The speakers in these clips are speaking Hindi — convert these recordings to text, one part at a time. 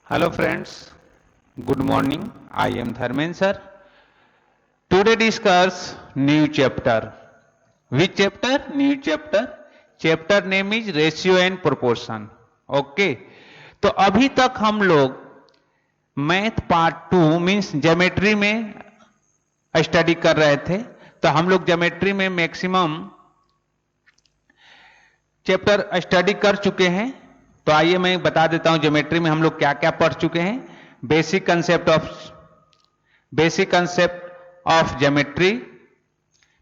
Hello friends, good morning. I am Dharmen sir. Today discuss new chapter. Which chapter? New chapter. Chapter name is ratio and proportion. Okay. तो अभी तक हम लोग मैथ पार्ट 2 मीन्स ज्योमेट्री में स्टडी कर रहे थे। तो हम लोग ज्योमेट्री में मैक्सिमम चैप्टर स्टडी कर चुके हैं। तो आइए मैं बता देता हूं ज्योमेट्री में हम लोग क्या क्या पढ़ चुके हैं। Basic concept of geometry,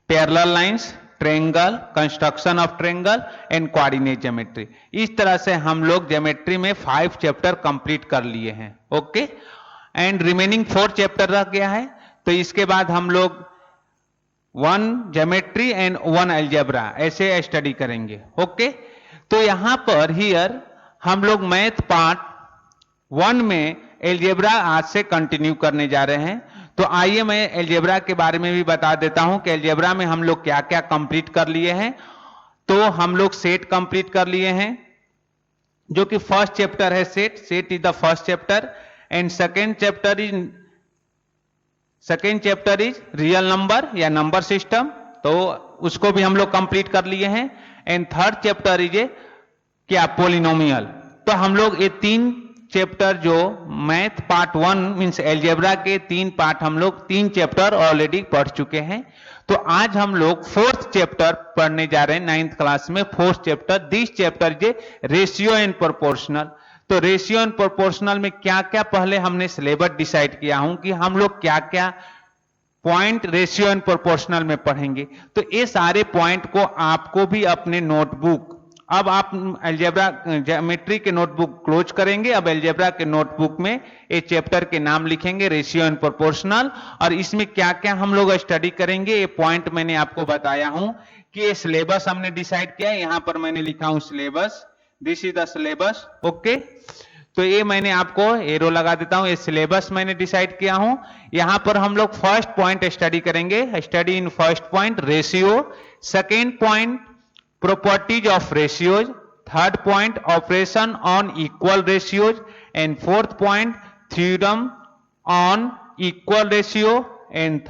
parallel lines, triangle, construction of triangle and coordinate geometry. इस तरह से हम लोग ज्योमेट्री में 5 चैप्टर कंप्लीट कर लिए हैं। ओके, एंड रिमेनिंग 4 चैप्टर रह गया है। तो इसके बाद हम लोग 1 ज्योमेट्री एंड 1 अलजेब्रा ऐसे स्टडी करेंगे। ओके, तो यहां पर हियर हम लोग मैथ पार्ट 1 में अलजेब्रा आज से कंटिन्यू करने जा रहे हैं। तो आइए मैं अलजेब्रा के बारे में भी बता देता हूं कि अलजेब्रा में हम लोग क्या क्या कंप्लीट कर लिए हैं। तो हम लोग सेट कंप्लीट कर लिए हैं, जो कि फर्स्ट चैप्टर है set is the first chapter and second chapter is real number या नंबर सिस्टम, तो उसको भी हम लोग कंप्लीट कर लिए हैं। एंड थर्ड चैप्टर इज क्या पोलिनोमियल। तो हम लोग ये 3 चैप्टर जो मैथ पार्ट 1 मींस अलजेब्रा के 3 पार्ट हम लोग 3 चैप्टर ऑलरेडी पढ़ चुके हैं। तो आज हम लोग 4th चैप्टर पढ़ने जा रहे हैं 9th क्लास में। 4th chapter, this chapter J ratio and proportional. तो रेशियो एंड प्रोपोर्शनल में क्या क्या पहले हमने सिलेबस डिसाइड किया हूं कि हम लोग क्या क्या पॉइंट रेशियो एंड प्रोपोर्शनल में पढ़ेंगे। तो ये सारे पॉइंट को आपको भी अपने नोटबुक, अब आप अलजेब्रा ज्योमेट्री के नोटबुक क्लोज करेंगे, अब अलजेब्रा के नोटबुक में ये चैप्टर के नाम लिखेंगे रेशियो एंड प्रोपोर्शनल, और इसमें क्या क्या हम लोग स्टडी करेंगे ये पॉइंट मैंने आपको बताया हूं कि ये सिलेबस हमने डिसाइड किया है। यहां पर मैंने लिखा हूं syllabus, this is the syllabus. Okay, तो ये मैंने आपको एरो लगा देता हूं, ये सिलेबस मैंने डिसाइड किया हूं। यहां पर हम लोग फर्स्ट पॉइंट स्टडी करेंगे, study in first point ratio, second point properties of ratios, third point operation on equal ratios, and fourth point theorem on equal ratio, and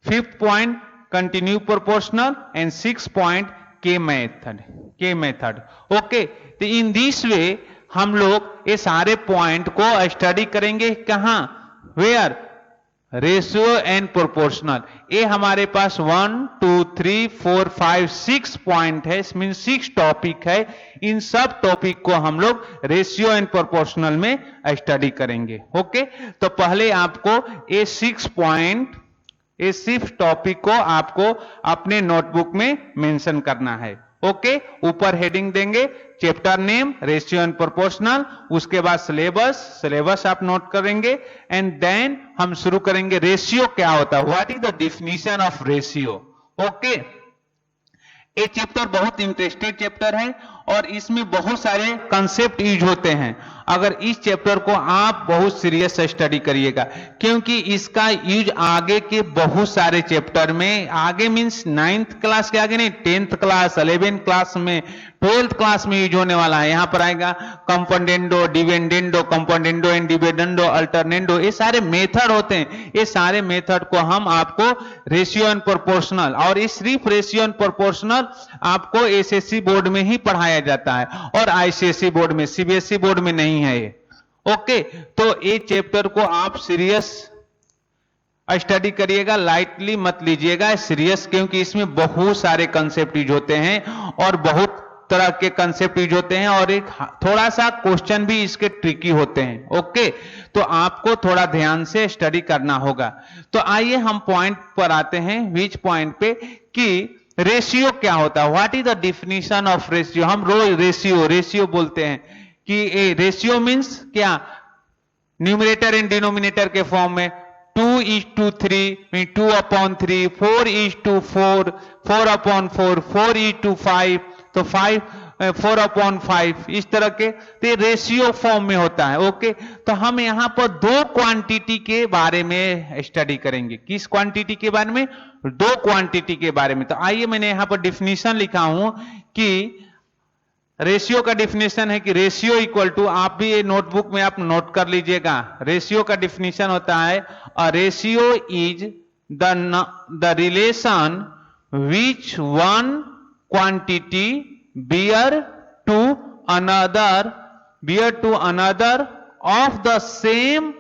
fifth point continue proportional, and sixth point k method। Okay, तो इन दिस वे हम लोग ये सारे पॉइंट को स्टडी करेंगे कहां, वेयर, रेशियो एंड प्रोपोर्शनल। ये हमारे पास 1 2 3 4 5 6 पॉइंट है, मीन 6 टॉपिक है। इन सब टॉपिक को हम लोग रेशियो एंड प्रोपोर्शनल में स्टडी करेंगे। ओके, तो पहले आपको ये 6 पॉइंट, ये 6 टॉपिक को आपको अपने नोटबुक में मेंशन करना है। ओके, ऊपर हेडिंग देंगे chapter name ratio and proportional, उसके बाद सिलेबस आप नोट करेंगे, एंड देन हम शुरू करेंगे रेशियो क्या होता है, what is the definition of ratio. Okay, ये चैप्टर बहुत इंटरेस्टेड चैप्टर है और इसमें बहुत सारे कंसेप्ट यूज होते हैं। अगर इस चैप्टर को आप बहुत सीरियस स्टडी करिएगा, क्योंकि इसका यूज आगे के बहुत सारे चैप्टर में, आगे मींस 9th क्लास के आगे नहीं, 10th क्लास, 11th क्लास में, 12th क्लास में यूज होने वाला है। यहां पर आएगा componendo, dividendo, componendo and dividendo, alternendo, ये सारे मेथड होते हैं। ये सारे मेथड को हम आपको रेशियो एंड प्रोपोर्शनल, और इस सिर्फ रेशियो एंड प्रोपोर्शनल आपको एसएससी बोर्ड में ही पढ़ाया जाता है और आईसीएसई बोर्ड में, सीबीएसई बोर्ड में नहीं है ये। ओके, तो ये चैप्टर को आप सीरियस स्टडी करिएगा, लाइटली मत लीजिएगा, सीरियस, क्योंकि इसमें बहुत सारे कंसेप्ट यूज होते हैं और बहुत तरह के कंसेप्ट यूज होते हैं, और एक थोड़ा सा क्वेश्चन भी इसके ट्रिकी होते हैं। ओके, तो आपको थोड़ा ध्यान से स्टडी करना होगा। तो आइए हम पॉइंट पर आते हैं, विच पॉइंट पे, कि रेशियो क्या होता है, what is the definition of ratio. हम रोज रेशियो बोलते हैं कि रेशियो मींस क्या, न्यूमरेटर एंड डिनोमिनेटर के फॉर्म में 2:3 में 2/3, 4:4, 4/4, 4:5, तो 4/5, इस तरह के, तो रेशियो फॉर्म में होता है। ओके, तो हम यहां पर 2 क्वांटिटी के बारे में स्टडी करेंगे। किस क्वांटिटी के बारे में, 2 क्वांटिटी के बारे में। तो आइए, मैंने यहां पर डिफिनीशन लिखा हूं कि रेशियो का डिफिनेशन है कि रेशियो इक्वल टू, आप भी ये नोटबुक में आप नोट कर लीजिएगा, रेशियो का डिफिनेशन होता है a ratio is the relation which one quantity bear to another of the same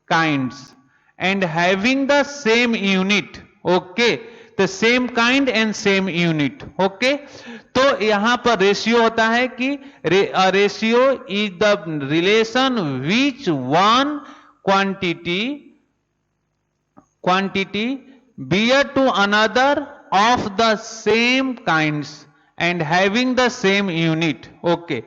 kinds and having the same unit. Okay, the same kind and same unit. Okay, तो यहां पर रेशियो होता है कि ratio is the relation which one quantity bear to another of the same kinds and having the same unit. Okay,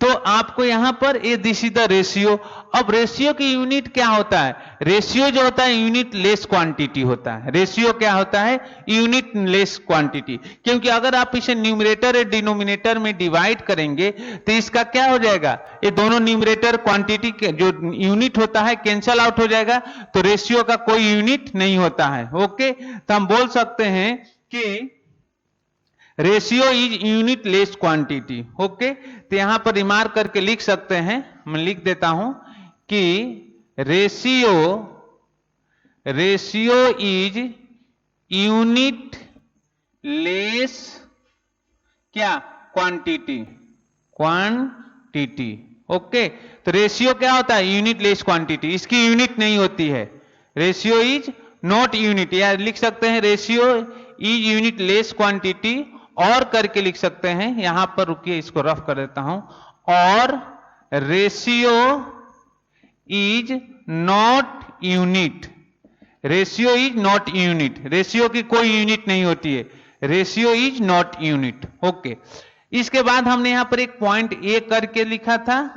तो आपको यहां पर ये दिस इज द रेशियो। अब रेशियो की यूनिट क्या होता है? रेशियो जो होता है यूनिट लेस क्वांटिटी होता है। रेशियो क्या होता है? Unit less quantity. क्योंकि अगर आप इसे न्यूमरेटर और डिनोमिनेटर में डिवाइड करेंगे तो इसका क्या हो जाएगा? ये दोनों न्यूमरेटर क्वांटिटी के जो यूनिट होता है कैंसल आउट हो जाएगा, तो रेशियो का कोई यूनिट नहीं होता है। ओके, तो हम बोल सकते हैं कि ratio is unit less quantity. Okay, तो यहां पर रिमार्क करके लिख सकते हैं, मैं लिख देता हूं कि रेशियो इज यूनिट लेस क्या? क्वांटिटी। ओके, तो रेशियो क्या होता है? Unit less quantity. इसकी यूनिट नहीं होती है, रेशियो इज नॉट यूनिट, या लिख सकते हैं ratio is unit less quantity, और करके लिख सकते हैं, यहां पर रुकिए इसको रफ कर देता हूं, और ratio is not unit. Ratio is not unit, ratio की कोई यूनिट नहीं होती है, ratio is not unit. Okay, इसके बाद हमने यहां पर एक पॉइंट ए करके लिखा था।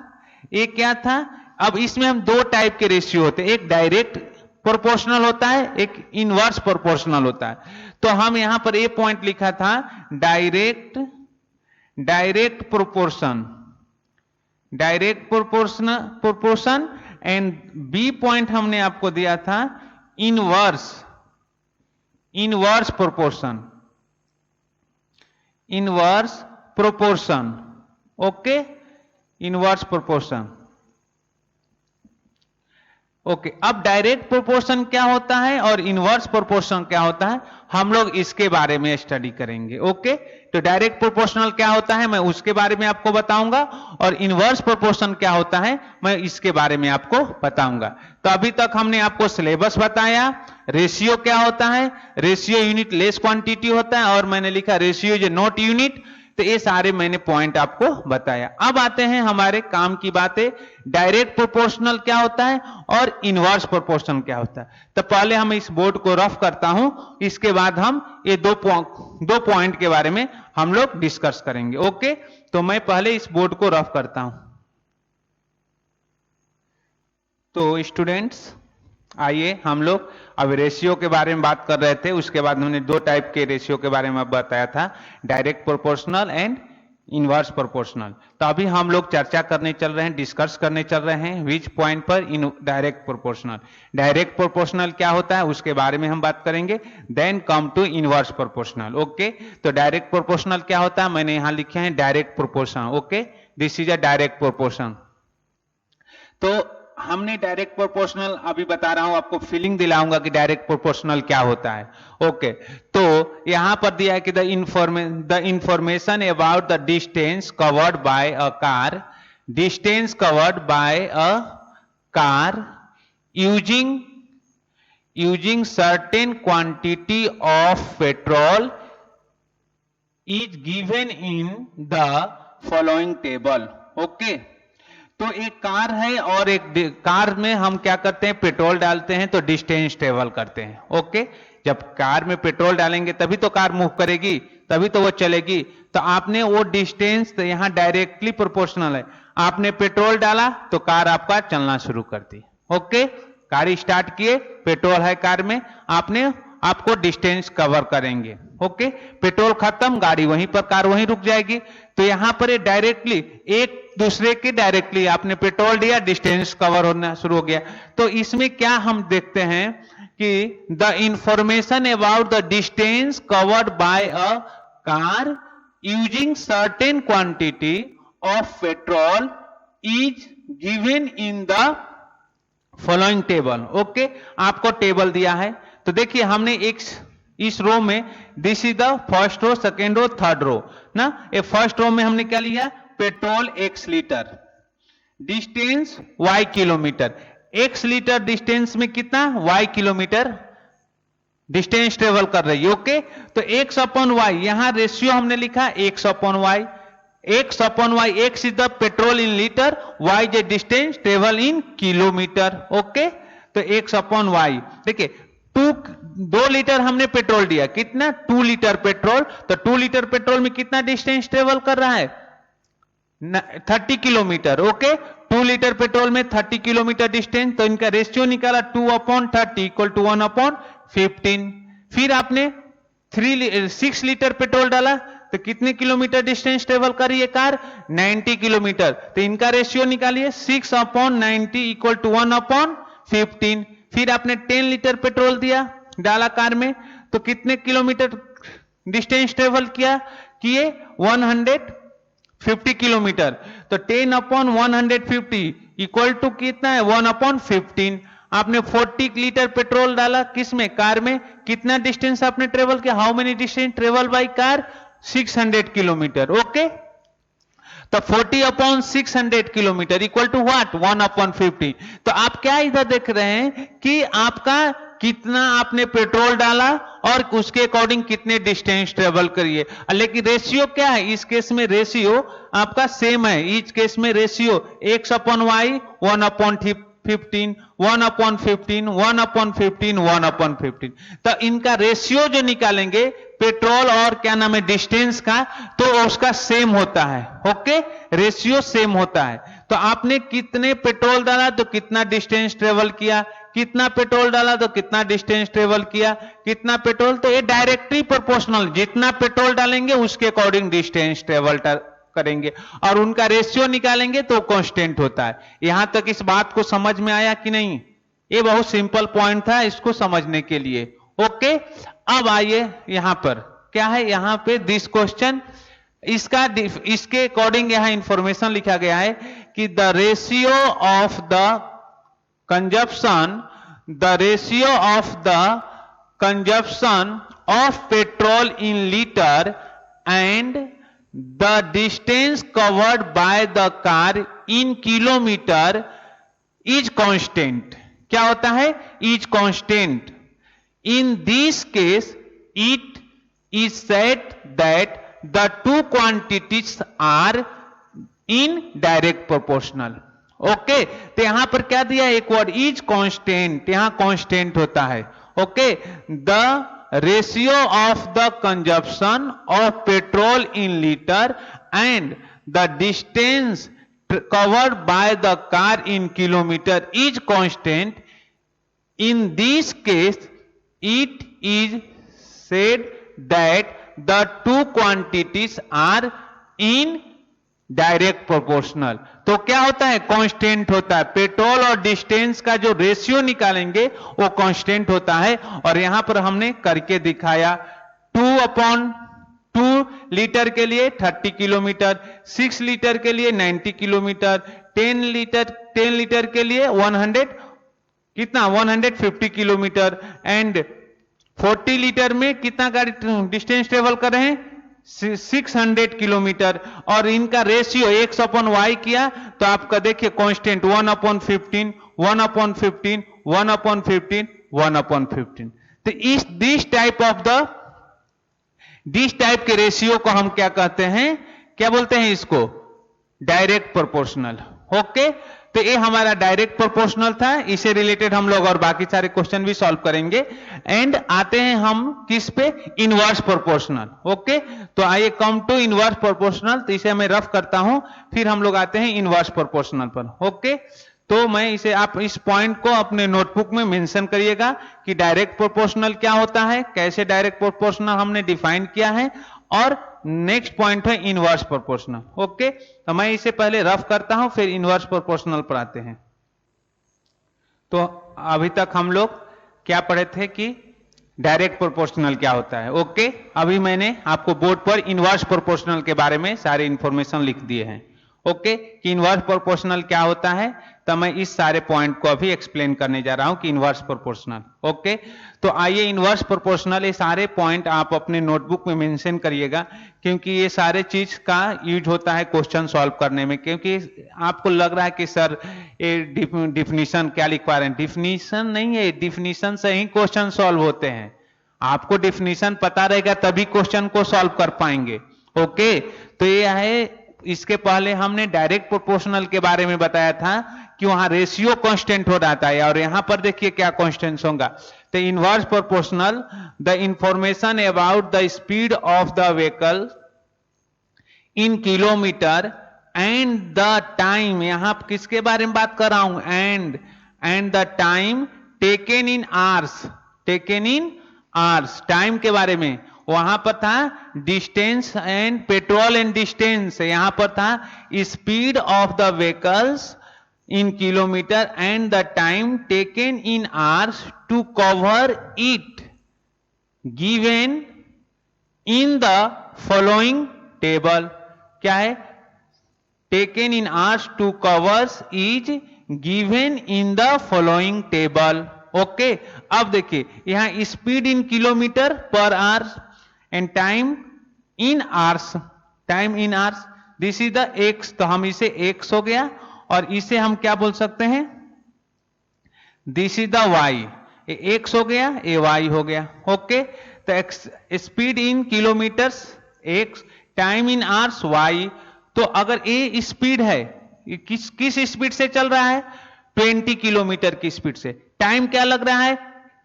ए क्या था? अब इसमें हम दो टाइप के रेशियो होते हैं, एक डायरेक्ट प्रोपोर्शनल होता है, एक इनवर्स प्रोपोर्शनल होता है। तो हम यहां पर ए पॉइंट लिखा था direct proportion, and B point हमने आपको दिया था inverse proportion. Okay, inverse proportion. Okay, अब डायरेक्ट प्रोपोर्शन क्या होता है और इनवर्स प्रोपोर्शन क्या होता है, हम लोग इसके बारे में स्टडी करेंगे। ओके, तो डायरेक्ट प्रोपोर्शनल क्या होता है मैं उसके बारे में आपको बताऊंगा, और इनवर्स प्रोपोर्शन क्या होता है मैं इसके बारे में आपको बताऊंगा। तो अभी तक हमने आपको सिलेबस बताया, रेशियो क्या होता है, रेशियो यूनिट लेस क्वांटिटी होता है, और मैंने लिखा रेशियो इज नॉट यूनिट। तो ये सारे मैंने पॉइंट आपको बताया। अब आते हैं हमारे काम की बातें, डायरेक्ट प्रोपोर्शनल क्या होता है और इनवर्स प्रोपोर्शनल क्या होता है। तो पहले हम इस बोर्ड को रफ करता हूं, इसके बाद हम ये दो पॉइंट के बारे में हम लोग डिस्कस करेंगे। ओके, तो मैं पहले इस बोर्ड को रफ करता हूं। तो स्टूडेंट्स आइए, हम लोग अब रेशियो के बारे में बात कर रहे थे, उसके बाद हमने दो टाइप के रेशियो के बारे में बताया था, direct proportional and inverse proportional. तो अभी हम लोग चर्चा करने चल रहे हैं, डिस्कस करने चल रहे हैं विच पॉइंट पर? In direct proportional. Direct proportional क्या होता है उसके बारे में हम बात करेंगे, then come to inverse proportional. Okay, तो डायरेक्ट प्रोपोर्शनल क्या होता है मैंने यहां लिखे हैं direct proportional. Okay, this is a direct proportion. तो हमने डायरेक्ट प्रोपोर्शनल, अभी बता रहा हूं आपको, फीलिंग दिलाऊंगा कि डायरेक्ट प्रोपोर्शनल क्या होता है। ओके, तो यहां पर दिया है कि the information about the distance covered by a car using certain quantity of petrol is given in the following table. Okay, तो एक कार है और एक कार में हम क्या करते हैं, पेट्रोल डालते हैं तो डिस्टेंस ट्रेवल करते हैं। ओके, जब कार में पेट्रोल डालेंगे तभी तो कार मूव करेगी, तभी तो वो चलेगी। तो आपने वो डिस्टेंस, तो यहां डायरेक्टली प्रोपोर्शनल है, आपने पेट्रोल डाला तो कार आपका चलना शुरू कर दी। ओके, कार स्टार्ट किए, पेट्रोल है कार में, आपको डिस्टेंस कवर करेंगे। ओके, पेट्रोल खत्म, गाड़ी वहीं पर, कार वहीं रुक जाएगी। तो यहां पर ये डायरेक्टली एक दूसरे के डायरेक्टली आपने पेट्रोल दिया, डिस्टेंस कवर होना शुरू हो गया। तो इसमें क्या हम देखते हैं कि the information about the distance covered by a car using certain quantity of petrol is given in the following table. Okay, आपको टेबल दिया है, तो देखिए हमने एक इस रो में, this is the first row, second row, third row ना। ये फर्स्ट रो में हमने क्या लिया, petrol x litre, distance y kilometre, x litre distance में कितना, y किलोमीटर डिस्टेंस ट्रेवल कर रही है। ओके, तो x अपॉन y, यहां रेशियो हमने लिखा x upon y, x upon y, x is the petrol in litre, y is distance travel in kilometre. Okay, तो x अपॉन y, देखिए 2 लीटर हमने पेट्रोल दिया, कितना, 2 लीटर पेट्रोल, तो 2 लीटर पेट्रोल में कितना डिस्टेंस ट्रेवल कर रहा है, 30 किलोमीटर। ओके, 2 लीटर पेट्रोल में 30 किलोमीटर डिस्टेंस, तो इनका रेशियो निकाला 2 अपॉन 30 इक्वल टू 1 अपॉन 15। फिर आपने 6 लीटर पेट्रोल डाला, तो कितने किलोमीटर डिस्टेंस ट्रेवल कर रही है कार, 90 किलोमीटर, तो इनका रेशियो निकालिए 6 अपॉन 90 इक्वल टू 1 अपॉन 15। फिर आपने 10 लीटर पेट्रोल दिया, डाला कार में, तो कितने किलोमीटर डिस्टेंस ट्रेवल किए 150 किलोमीटर, तो 10 अपॉन 150 इक्वल टू कितना है, 1 अपॉन 15। आपने 40 लीटर पेट्रोल डाला, किस में, कार में, कितना डिस्टेंस आपने ट्रेवल किया, how many distance travel by car, 600 kilometre. Okay, तो 40 upon 600 kilometre equal to what, 1 upon 50। तो आप क्या इधर देख रहे हैं कि आपका कितना आपने पेट्रोल डाला और उसके अकॉर्डिंग कितने डिस्टेंस ट्रेवल करिए, लेकिन रेशियो क्या है, इस केस में रेशियो आपका सेम है, इस केस में ratio x upon y 1 upon 15, 1 upon 15, 1 upon 15, 1 upon 15। तो इनका रेशियो जो निकालेंगे पेट्रोल और क्या नाम है डिस्टेंस का, तो उसका सेम होता है। ओके, रेशियो सेम होता है। तो आपने कितने पेट्रोल डाला तो कितना डिस्टेंस ट्रेवल किया, कितना पेट्रोल डाला तो कितना डिस्टेंस ट्रेवल किया, कितना पेट्रोल, तो ये डायरेक्टली प्रोपोर्शनल, जितना पेट्रोल डालेंगे उसके अकॉर्डिंग डिस्टेंस ट्रेवल करेंगे, और उनका रेशियो निकालेंगे तो कांस्टेंट होता है। यहां तक इस बात को समझ में आया कि नहीं, ये बहुत सिंपल पॉइंट था इसको समझने के लिए। ओके, अब आइए यहां पर क्या है, यहां पे दिस क्वेश्चन, इसके अकॉर्डिंग यहां इंफॉर्मेशन लिखा गया है कि the ratio of the consumption of petrol in litre and the distance covered by the car in kilometer is constant। क्या होता है, is constant। In this case it is said that the two quantities are in direct proportional। Okay, तो यहां पर क्या दिया, एक वर्ड इज कांस्टेंट, यहां कांस्टेंट होता है। Okay, the ratio of the consumption of petrol in liter and the distance covered by the car in kilometer is constant। In this case it is said that the two quantities are in direct proportional. तो क्या होता है, कांस्टेंट होता है, पेट्रोल और डिस्टेंस का जो रेशियो निकालेंगे वो कांस्टेंट होता है। और यहां पर हमने करके दिखाया, 2 अपॉन 2 लीटर के लिए 30 किलोमीटर, 6 लीटर के लिए 90 किलोमीटर, 10 लीटर के लिए 150 किलोमीटर, एंड 40 लीटर में कितना गाड़ी डिस्टेंस ट्रेवल कर रहे हैं, 600 किलोमीटर। और इनका रेशियो x अपॉन y किया तो आपका देखिए constant 1 upon 15, 1 upon 15, 1 upon 15, 1 upon 15। तो इस दिस टाइप के रेशियो को हम क्या कहते हैं, क्या बोलते हैं इसको, डायरेक्ट प्रोपोर्शनल। ओके, तो ये हमारा डायरेक्ट प्रोपोर्शनल था, इसे रिलेटेड हम लोग और बाकी सारे क्वेश्चन भी सॉल्व करेंगे। एंड आते हैं हम किस पे, इनवर्स प्रोपोर्शनल। ओके, तो आइए कम टू इनवर्स प्रोपोर्शनल, तो इसे मैं रफ करता हूं, फिर हम लोग आते हैं इनवर्स प्रोपोर्शनल पर। ओके, तो मैं इसे, आप इस पॉइंट को अपने नोटबुक में मेंशन करिएगा कि डायरेक्ट प्रोपोर्शनल क्या होता है, कैसे डायरेक्ट प्रोपोर्शनल हमने डिफाइन किया है, और नेक्स्ट पॉइंट है इनवर्स प्रोपोर्शनल। ओके, तो मैं इसे पहले रफ करता हूं, फिर इनवर्स प्रोपोर्शनल पर आते हैं। तो अभी तक हम लोग क्या पढ़े थे कि डायरेक्ट प्रोपोर्शनल क्या होता है। ओके, अभी मैंने आपको बोर्ड पर इनवर्स प्रोपोर्शनल के बारे में सारे इंफॉर्मेशन लिख दिए हैं। ओके कि इनवर्स प्रोपोर्शनल क्या होता है, तो मैं इस सारे पॉइंट को अभी एक्सप्लेन करने जा रहा हूं कि इनवर्स प्रोपोर्शनल। ओके, तो आइए इनवर्स प्रोपोर्शनल ये सारे पॉइंट आप अपने नोटबुक में मेंशन करिएगा, क्योंकि ये सारे चीज का यूज होता है क्वेश्चन सॉल्व करने में। क्योंकि आपको लग रहा है कि सर ये डिफिनीशन क्या लिखवा रहे हैं, डिफिनीशन नहीं है, डिफिनीशन से ही क्वेश्चन सॉल्व होते हैं। आपको डिफिनीशन पता रहेगा तभी क्वेश्चन को सॉल्व कर पाएंगे। ओके, तो ये है, इसके पहले हमने डायरेक्ट प्रोपोर्शनल के बारे में बताया था कि वहां रेशियो कांस्टेंट हो जाता है, और यहां पर देखिए क्या कांस्टेंट होगा। तो inverse proportional, the information about the speed of the vehicle in kilometre and the time, यहां किसके बारे में बात कर रहा हूं, and the time taken in hours, taken in hours, time के बारे में। वहां पर था distance and petrol and distance, यहां पर था speed of the vehicles in kilometre and the time taken in hours to cover it given in the following table. क्या है, taken in hours to covers is given in the following table. Okay, अब देखिए यहां speed in kilometre per hour and time in hours, time in hours, this is the X, तो हम इसे एक्स हो गया, और इसे हम क्या बोल सकते हैं, दिस इज द वाई, ये एक्स हो गया, ये वाई हो गया। ओके, तो speed in kilometres X, time in hours Y. तो अगर ये स्पीड है, किस स्पीड से चल रहा है, 20 किलोमीटर की स्पीड से, टाइम क्या लग रहा है,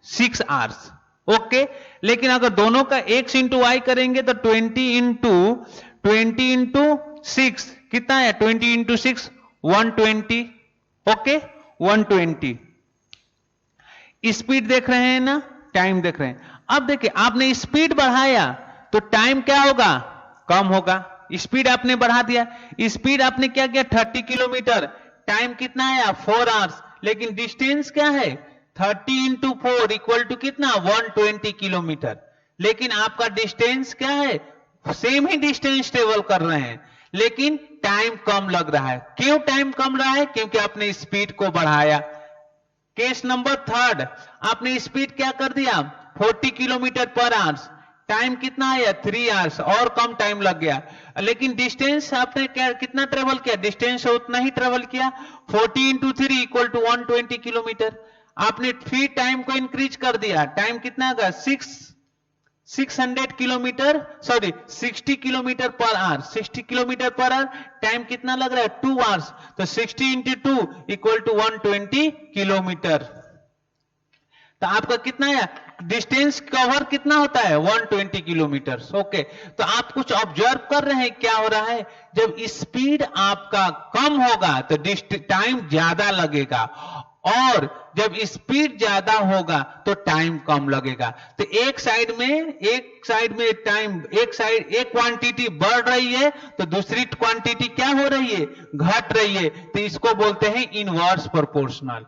6 आवर्स। ओके, लेकिन अगर दोनों का x इंटू वाई करेंगे तो 20 इंटू 6 कितना है, 20 इंटू 6 120। ओके, 120 स्पीड देख रहे हैं ना, टाइम देख रहे हैं। अब देखिए आपने स्पीड बढ़ाया तो टाइम क्या होगा, कम होगा। स्पीड आपने बढ़ा दिया, स्पीड आपने क्या किया 30 किलोमीटर, टाइम कितना आया 4 आवर्स, लेकिन डिस्टेंस क्या है 30 इंटू 4 इक्वल टू कितना 120 किलोमीटर। लेकिन आपका डिस्टेंस क्या है, सेम ही डिस्टेंस ट्रेवल कर रहे हैं, लेकिन टाइम कम लग रहा है। क्यों टाइम कम रहा है, क्योंकि आपने स्पीड को बढ़ाया। केस नंबर थर्ड, आपने स्पीड क्या कर दिया 40 किलोमीटर पर आवर्स, टाइम कितना आया 3 आवर्स, और कम टाइम लग गया। लेकिन डिस्टेंस आपने क्या कितना ट्रेवल किया, डिस्टेंस उतना ही ट्रेवल किया, 40 इंटू 3 इक्वल टू 120 किलोमीटर। आपने फिर टाइम को इंक्रीज कर दिया, टाइम कितना होगा 600 kilometre, sorry 60 kilometre per our, 60 kilometre per our, time कितना लग रहा है 2 आवर्स, तो 60 इंटू 2 इक्वल टू 120 किलोमीटर। तो आपका कितना है, डिस्टेंस कवर कितना होता है 120 किलोमीटर। ओके, तो आप कुछ ऑब्जर्व कर रहे हैं क्या हो रहा है, जब स्पीड आपका कम होगा तो टाइम ज्यादा लगेगा, और जब स्पीड ज्यादा होगा तो टाइम कम लगेगा। तो एक साइड में टाइम, एक क्वांटिटी बढ़ रही है तो दूसरी क्वांटिटी क्या हो रही है, घट रही है, तो इसको बोलते हैं इनवर्स प्रोपोर्शनल।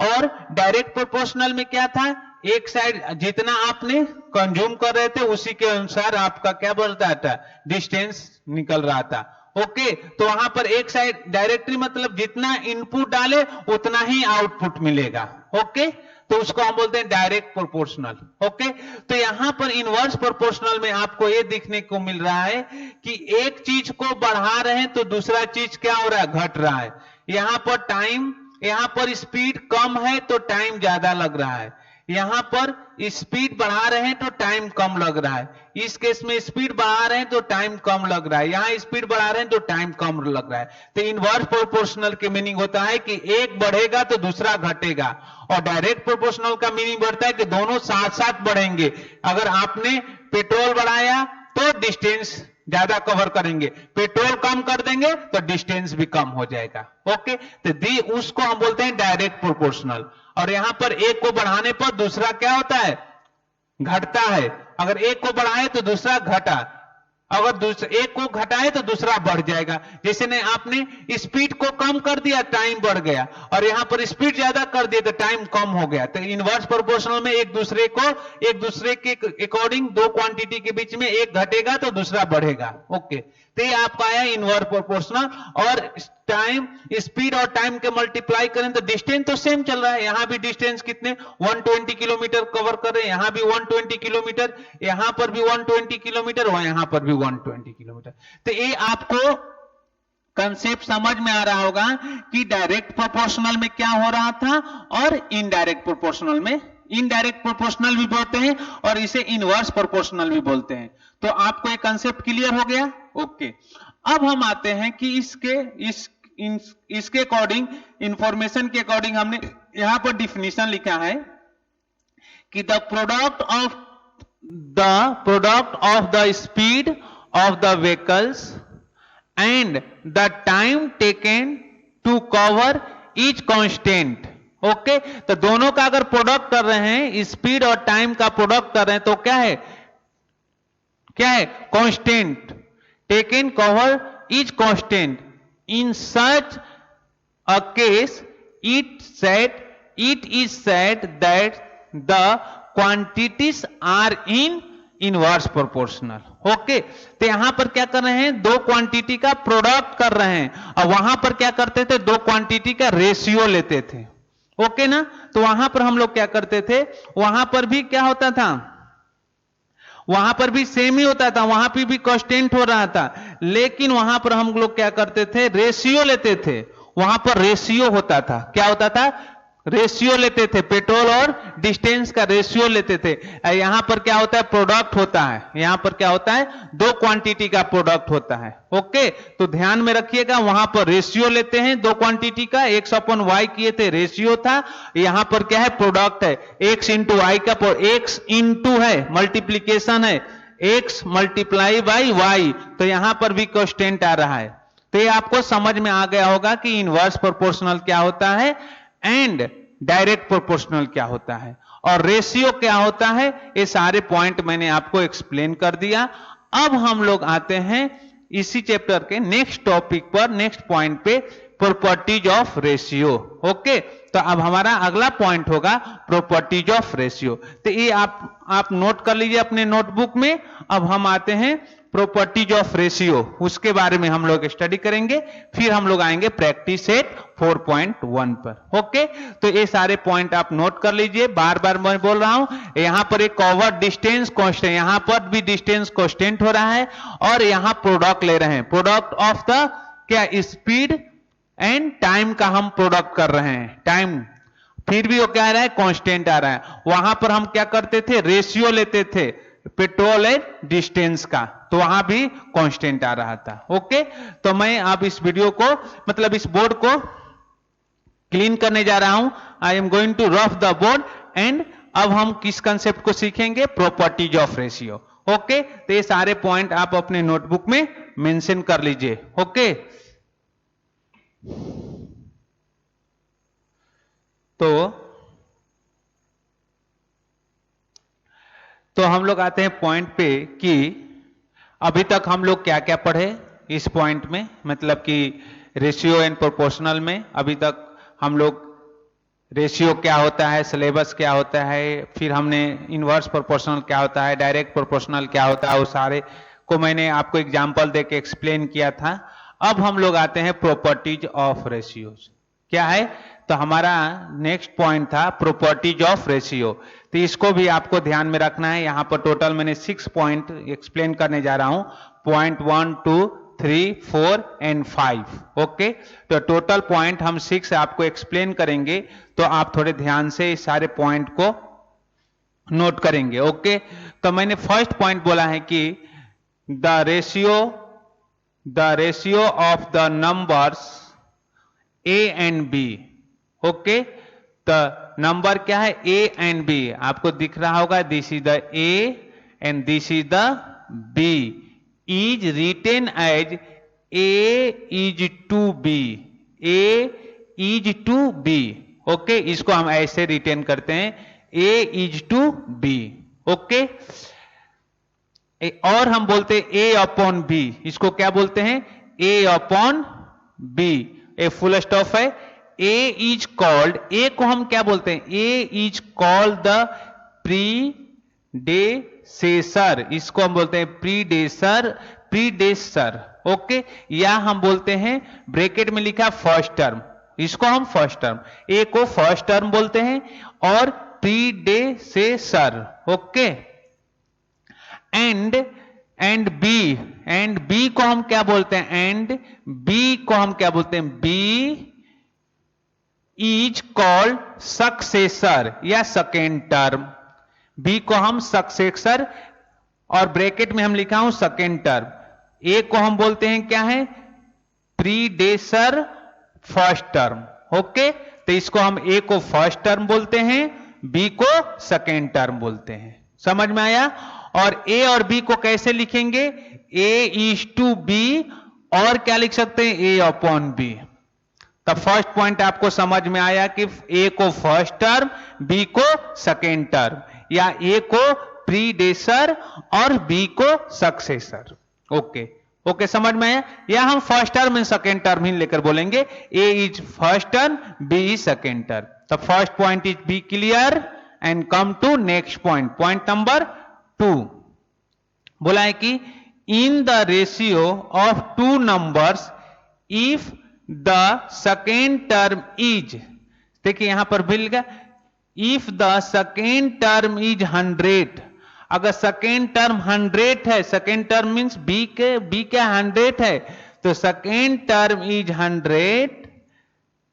और डायरेक्ट प्रोपोर्शनल में क्या था, एक साइड जितना आपने कंज्यूम कर रहे थे उसी के अनुसार आपका क्या बढ़ता था, डिस्टेंस निकल रहा था। ओके, तो वहां पर एक साइड डायरेक्टली मतलब जितना इनपुट डाले उतना ही आउटपुट मिलेगा। ओके, तो उसको हम बोलते हैं डायरेक्ट प्रोपोर्शनल। ओके, तो यहां पर इनवर्स प्रोपोर्शनल में आपको यह देखने को मिल रहा है कि एक चीज को बढ़ा रहे हैं तो दूसरा चीज क्या हो रहा है, घट रहा है। यहां पर टाइम, यहां पर स्पीड कम है तो टाइम ज्यादा लग रहा है, यहां पर स्पीड बढ़ा रहे हैं तो टाइम कम लग रहा है। इस केस में स्पीड बढ़ा रहे हैं तो टाइम कम लग रहा है, यहां स्पीड बढ़ा रहे हैं तो टाइम कम लग रहा है। तो इनवर्स प्रोपोर्शनल के मीनिंग होता है कि एक बढ़ेगा तो दूसरा घटेगा, और डायरेक्ट प्रोपोर्शनल का मीनिंग बढ़ता है कि दोनों साथ साथ बढ़ेंगे। अगर आपने पेट्रोल बढ़ाया तो डिस्टेंस ज्यादा कवर करेंगे, पेट्रोल कम कर देंगे तो डिस्टेंस भी कम हो जाएगा। ओके, तो उसको हम बोलते हैं डायरेक्ट प्रोपोर्शनल। और यहां पर एक को बढ़ाने पर दूसरा क्या होता है, घटता है। अगर एक को बढ़ाए तो दूसरा घटा, अगर एक को घटाए तो दूसरा बढ़ जाएगा। जैसे ने आपने स्पीड को कम कर दिया, टाइम बढ़ गया, और यहां पर स्पीड ज्यादा कर दिया तो टाइम कम हो गया। तो इनवर्स प्रोपोर्शनल में एक दूसरे के अकॉर्डिंग दो क्वांटिटी के बीच में एक घटेगा तो दूसरा बढ़ेगा। ओके, तो ये आपका आया इनवर्स प्रोपोर्शनल। और टाइम, स्पीड और टाइम के मल्टीप्लाई करें तो डिस्टेंस तो सेम चल रहा है, यहां भी डिस्टेंस कितने 120 किलोमीटर कवर कर रहे हैं, यहां भी 120 किलोमीटर, यहां पर भी 120 किलोमीटर और यहां पर भी 120 किलोमीटर। तो ये आपको कंसेप्ट समझ में आ रहा होगा कि डायरेक्ट प्रोपोर्शनल में क्या हो रहा था और इनडायरेक्ट प्रोपोर्शनल में, इनडायरेक्ट प्रोपोर्शनल भी बोलते हैं और इसे इनवर्स प्रोपोर्शनल भी बोलते हैं। तो आपको ये कंसेप्ट क्लियर हो गया? ओके। अब हम आते हैं कि इसके अकॉर्डिंग, इंफॉर्मेशन के अकॉर्डिंग हमने यहां पर डिफिनीशन लिखा है कि the product of the speed of the vehicles and the time taken to cover each constant। Okay, तो दोनों का अगर प्रोडक्ट कर रहे हैं, स्पीड और टाइम का प्रोडक्ट कर रहे हैं, तो क्या है, क्या है, constant taken cover each constant। in such a case it is said that the quantities are in inverse proportional. Okay, तो यहां पर क्या कर रहे हैं, दो क्वांटिटी का प्रोडक्ट कर रहे हैं, और वहां पर क्या करते थे, दो क्वांटिटी का रेशियो लेते थे। ओके ना, तो वहां पर हम लोग क्या करते थे, वहां पर भी क्या होता था, वहां पर भी सेम ही होता था, वहां पे भी कांस्टेंट हो रहा था, लेकिन वहां पर हम लोग क्या करते थे, रेशियो लेते थे। वहां पर रेशियो होता था, क्या होता था, रेशियो लेते थे, पेट्रोल और डिस्टेंस का रेशियो लेते थे। यहां पर क्या होता है, प्रोडक्ट होता है, यहां पर क्या होता है, दो क्वांटिटी का प्रोडक्ट होता है। ओके, तो ध्यान में रखिएगा, वहां पर रेशियो लेते हैं दो क्वांटिटी का, एक्स अपॉन वाई किए थे, रेशियो था, यहां पर क्या है, प्रोडक्ट है, एक्स इंटू वाई का, एक्स इंटू है, मल्टीप्लीकेशन है, एक्स मल्टीप्लाई बाई वाई, तो यहां पर भी कांस्टेंट आ रहा है। तो ये आपको समझ में आ गया होगा कि इनवर्स प्रोपोर्शनल क्या होता है एंड डायरेक्ट प्रोपोर्शनल क्या होता है और रेशियो क्या होता है। ये सारे पॉइंट मैंने आपको एक्सप्लेन कर दिया। अब हम लोग आते हैं इसी चैप्टर के नेक्स्ट टॉपिक पर, नेक्स्ट पॉइंट पे, प्रॉपर्टीज ऑफ रेशियो। ओके, तो अब हमारा अगला पॉइंट होगा प्रॉपर्टीज ऑफ रेशियो। तो ये आप नोट कर लीजिए अपने नोटबुक में। अब हम आते हैं प्रॉपर्टीज ऑफ रेशियो, उसके बारे में हम लोग स्टडी करेंगे, फिर हम लोग आएंगे प्रैक्टिस सेट 4.1 पर। ओके, तो ये सारे पॉइंट आप नोट कर लीजिए, बार बार मैं बोल रहा हूं, यहां पर एक कवर डिस्टेंस कांस्टेंट, यहां पर भी डिस्टेंस कांस्टेंट हो रहा है, और यहां प्रोडक्ट ले रहे हैं, प्रोडक्ट ऑफ द क्या, स्पीड एंड टाइम का हम प्रोडक्ट कर रहे हैं, टाइम, फिर भी वो क्या आ रहा है, कांस्टेंट आ रहा है। वहां पर हम क्या करते थे, रेशियो लेते थे पेट्रोल एंड डिस्टेंस का, तो वहां भी कांस्टेंट आ रहा था। ओके, तो मैं अब इस वीडियो को, मतलब इस बोर्ड को क्लीन करने जा रहा हूं। I am going to rough the board एंड अब हम किस कंसेप्ट को सीखेंगे, प्रॉपर्टीज ऑफ रेशियो। ओके, तो ये सारे पॉइंट आप अपने नोटबुक में मेंशन कर लीजिए। ओके, तो हम लोग आते हैं पॉइंट पे कि अभी तक हम लोग क्या क्या पढ़े इस पॉइंट में, मतलब कि रेशियो एंड प्रोपोर्शनल में। अभी तक हम लोग रेशियो क्या होता है, सिलेबस क्या होता है, फिर हमने इनवर्स प्रोपोर्शनल क्या होता है, डायरेक्ट प्रोपोर्शनल क्या होता है, वो सारे को मैंने आपको एग्जांपल देके एक्सप्लेन किया था। अब हम लोग आते हैं प्रॉपर्टीज ऑफ रेशियोज। क्या है, तो हमारा नेक्स्ट पॉइंट था प्रॉपर्टीज ऑफ रेशियो। तो इसको भी आपको ध्यान में रखना है। यहां पर टोटल मैंने 6 पॉइंट एक्सप्लेन करने जा रहा हूं, पॉइंट 1, 2, 3, 4 एंड 5। ओके, तो टोटल पॉइंट हम 6 आपको एक्सप्लेन करेंगे, तो आप थोड़े ध्यान से इस सारे पॉइंट को नोट करेंगे। ओके, तो मैंने फर्स्ट पॉइंट बोला है कि the ratio of the numbers A and B. Okay, तो नंबर क्या है, ए एंड बी, आपको दिख रहा होगा, this is the A and this is the B, is written as A is to B, A is to B. Okay, इसको हम ऐसे रिटेन करते हैं, A is to B. Okay, और हम बोलते हैं ए अपॉन बी, इसको क्या बोलते हैं, ए upon B, a full stop है। ए इज कॉल्ड, ए को हम क्या बोलते हैं, A is called the predecessor, इसको हम बोलते हैं प्रीडेसर, ओके, या हम बोलते हैं ब्रैकेट में लिखा फर्स्ट टर्म, इसको हम फर्स्ट टर्म, ए को फर्स्ट टर्म बोलते हैं और प्रीडेसेसर, ओके। एंड बी को हम क्या बोलते हैं, एंड बी को हम क्या बोलते हैं, बी इज कॉल्ड सक्सेसर या सेकेंड टर्म, बी को हम सक्सेसर और ब्रैकेट में हम लिखा हूं सेकेंड टर्म, ए को हम बोलते हैं क्या है, प्रीडेसर फर्स्ट टर्म, ओके। तो इसको हम ए को फर्स्ट टर्म बोलते हैं, बी को सेकेंड टर्म बोलते हैं, समझ में आया। और ए और बी को कैसे लिखेंगे, ए इज टू बी और क्या लिख सकते हैं, ए अपॉन बी। तब फर्स्ट पॉइंट आपको समझ में आया कि ए को फर्स्ट टर्म, बी को सेकेंड टर्म, या ए को प्रीडेसर और बी को सक्सेसर, ओके ओके, समझ में आया। या हम first term and second term ही लेकर बोलेंगे, A is first term, B is second term. The first point is be clear and come to next point, point number 2 बोला है कि in the ratio of two numbers if the second term is, देखिए यहां पर मिल गया, if the second term is 100, अगर सेकेंड टर्म 100 है, सेकेंड टर्म मींस बी के 100 है, तो सेकेंड टर्म इज 100,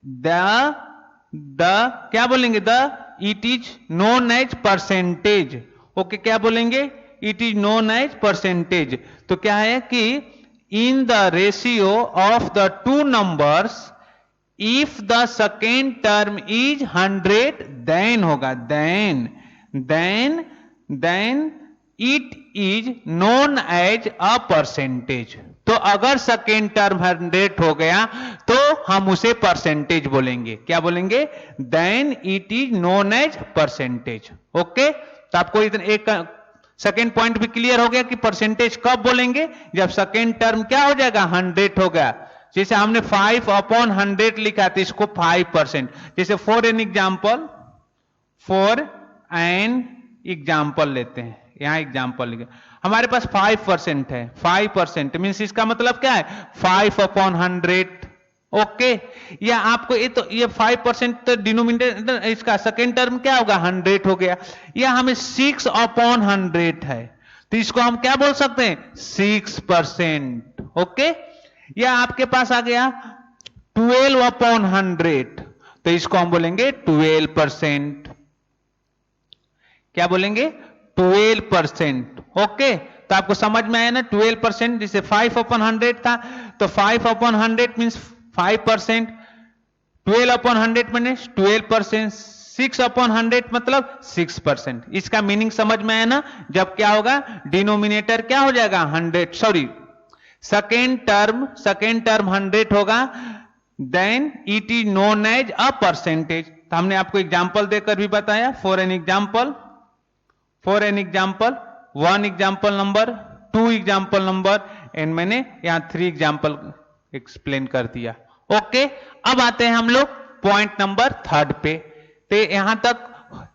द क्या बोलेंगे, the it is known as percentage, okay, क्या बोलेंगे, it is known as percentage. तो क्या है कि in the ratio of the two numbers if the second term is 100 then होगा, then it is known as a percentage. तो अगर सेकेंड टर्म 100 हो गया तो हम उसे परसेंटेज बोलेंगे, क्या बोलेंगे, then it is known as percentage, okay. तो आपको इतना एक सेकेंड पॉइंट भी क्लियर हो गया कि परसेंटेज कब बोलेंगे, जब सेकेंड टर्म क्या हो जाएगा, 100 हो गया। जैसे हमने 5/100 लिखा तो इसको 5%, जैसे फॉर एन एग्जाम्पल लेते हैं, यहां एग्जाम्पल लिखे, हमारे पास 5% है, 5% मीन्स इसका मतलब क्या है, 5/100, ओके। या आपको ये 5% तो डिनोमिनेटर इसका सेकेंड टर्म क्या होगा, 100 हो गया। या हमें 6/100 है तो इसको हम क्या बोल सकते हैं, 6%, ओके। या आपके पास आ गया 12/100 तो इसको हम बोलेंगे 12%, क्या बोलेंगे, 12%, ओके। तो आपको समझ में आया ना, 12%, जैसे 5/100 था तो 5/100 मीन्स 5%, 12/100 मीन्स 12%, 6/100 मतलब 6%। इसका मीनिंग समझ में आया ना, जब क्या होगा, डिनोमिनेटर क्या हो जाएगा 100, सॉरी सेकेंड टर्म 100 होगा, then it is known as a percentage. तो हमने आपको एग्जांपल देकर भी बताया, for an example 1 example number, 2 example number, and मैंने यहां 3 एग्जांपल एक्सप्लेन कर दिया, ओके। अब आते हैं हम लोग पॉइंट नंबर 3 पे। तो यहां तक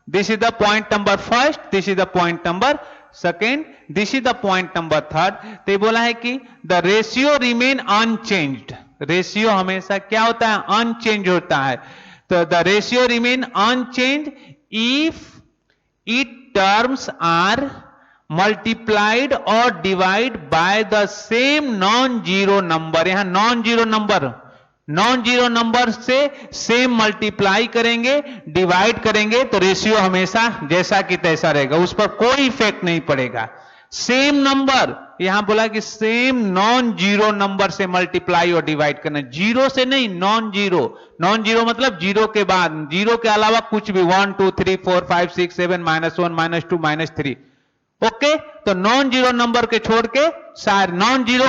this is the point number 1, this is the point number 2, this is the point number 3। तो बोला है कि the ratio remain unchanged, ratio हमेशा क्या होता है, अनचेंज होता है। तो the ratio remain unchange if it terms are multiplied और divide by the same non zero number. यहां नॉन जीरो नंबर से सेम मल्टीप्लाई करेंगे, डिवाइड करेंगे, तो रेशियो हमेशा जैसा कि तैसा रहेगा, उस पर कोई इफेक्ट नहीं पड़ेगा। सेम नंबर, यहां बोला कि सेम नॉन जीरो नंबर से मल्टीप्लाई और डिवाइड करना, जीरो से नहीं, नॉन जीरो मतलब जीरो के बाद, जीरो के अलावा कुछ भी, 1 2 3 4 5 6 7 -1 -2 -3, ओके। तो नॉन जीरो नंबर के छोड़ के सारे, जीरो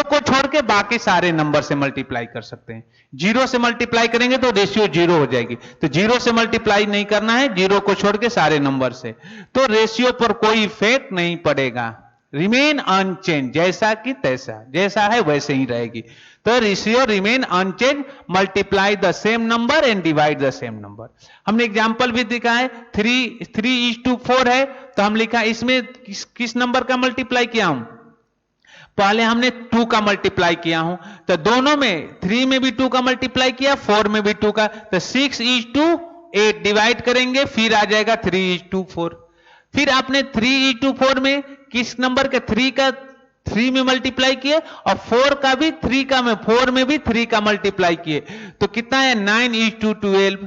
को छोड़ के बाकी सारे नंबर से मल्टीप्लाई कर सकते हैं। जीरो से मल्टीप्लाई करेंगे तो रेशियो 0 हो जाएगी, तो जीरो से मल्टीप्लाई नहीं करना है, जीरो को छोड़ के सारे नंबर से, तो रेशियो पर कोई इफेक्ट नहीं पड़ेगा, रिमेन अनचेंज, जैसा कि तैसा, जैसा है वैसे ही रहेगी। तो ratio remain unchange, multiply the same number and divide the same number. हमने एग्जांपल भी दिखा है, 3:4 है तो हम लिखा इसमें किस नंबर का मल्टीप्लाई किया हूं, पहले हमने 2 का मल्टीप्लाई किया हूं, तो दोनों में 3 में भी 2 का मल्टीप्लाई किया, 4 में भी 2 का, तो 6:8 डिवाइड करेंगे, फिर आ जाएगा 3:4। फिर आपने 3:4 में किस नंबर के 3 का 3 में मल्टीप्लाई किए और 4 का भी 3 का में 4 में भी 3 का मल्टीप्लाई किए, तो कितना है 9:12।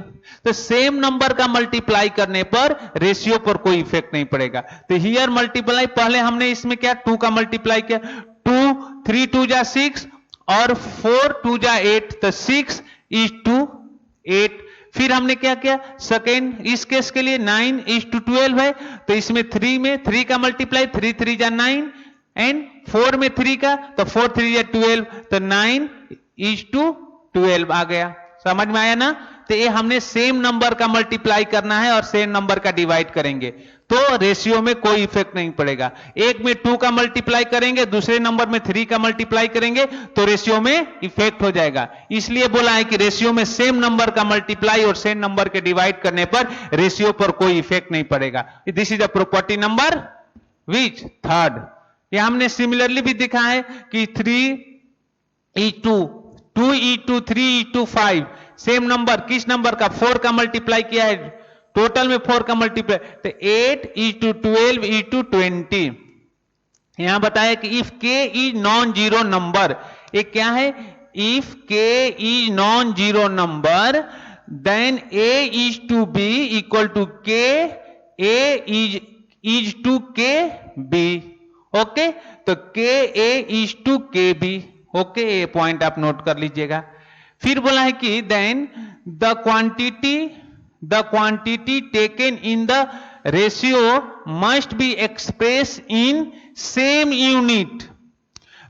तो सेम नंबर का मल्टीप्लाई करने पर रेशियो पर कोई इफेक्ट नहीं पड़ेगा। तो हियर मल्टीप्लाई, पहले हमने इसमें क्या 2 का मल्टीप्लाई किया, 2 3 2 जा 6 और 4 2 जा 8, तो 6:8। फिर हमने क्या किया सेकेंड, इस केस के लिए 9:12 है, तो इसमें 3 में 3 का मल्टीप्लाई, 3 3 जा 9 एंड 4 में 3 का, तो 4 3 जा 12, तो 9:12 आ गया। समझ में आया ना? तो ये हमने सेम नंबर का मल्टीप्लाई करना है और सेम नंबर का डिवाइड करेंगे, तो रेशियो में कोई इफेक्ट नहीं पड़ेगा। एक में 2 का मल्टीप्लाई करेंगे, दूसरे नंबर में 3 का मल्टीप्लाई करेंगे, तो रेशियो में इफेक्ट हो जाएगा। इसलिए बोला है कि रेशियो में सेम नंबर का मल्टीप्लाई और सेम नंबर के डिवाइड करने पर रेशियो पर कोई इफेक्ट नहीं पड़ेगा। This is a property number which third. ये हमने सिमिलरली भी दिखा है कि 3:2 2:2 3:2 5 सेम नंबर, किस नंबर का 4 का मल्टीप्लाई किया है, टोटल में 4 का मल्टीप्लाई, तो 8:12 20। यहां बताया कि if k is non zero number, ये क्या है, if k is non zero number then a is to b equal to k, a is to k b। Okay, तो k a is to k b। Okay, ये पॉइंट आप नोट कर लीजिएगा। फिर बोला है कि then the quantity taken in the ratio must be express in same unit.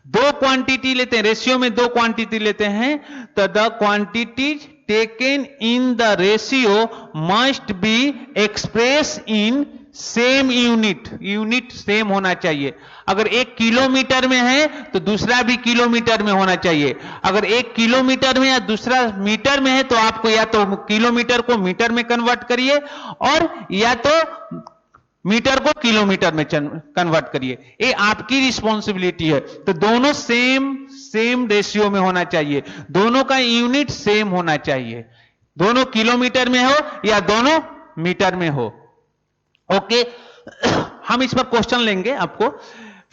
दो क्वांटिटी लेते हैं, रेशियो में दो क्वांटिटी लेते हैं, तो the quantity taken in the ratio must be express in same unit. Unit same होना चाहिए। अगर 1 किलोमीटर में है तो दूसरा भी किलोमीटर में होना चाहिए। अगर 1 किलोमीटर में या दूसरा मीटर में है तो आपको या तो किलोमीटर को मीटर में कन्वर्ट करिए और या तो मीटर को किलोमीटर में कन्वर्ट करिए। ये आपकी रिस्पॉन्सिबिलिटी है। तो दोनों सेम रेशियो में होना चाहिए, दोनों का यूनिट सेम होना चाहिए, दोनों किलोमीटर में हो या दोनों मीटर में हो। ओके, हम इस पर क्वेश्चन लेंगे आपको।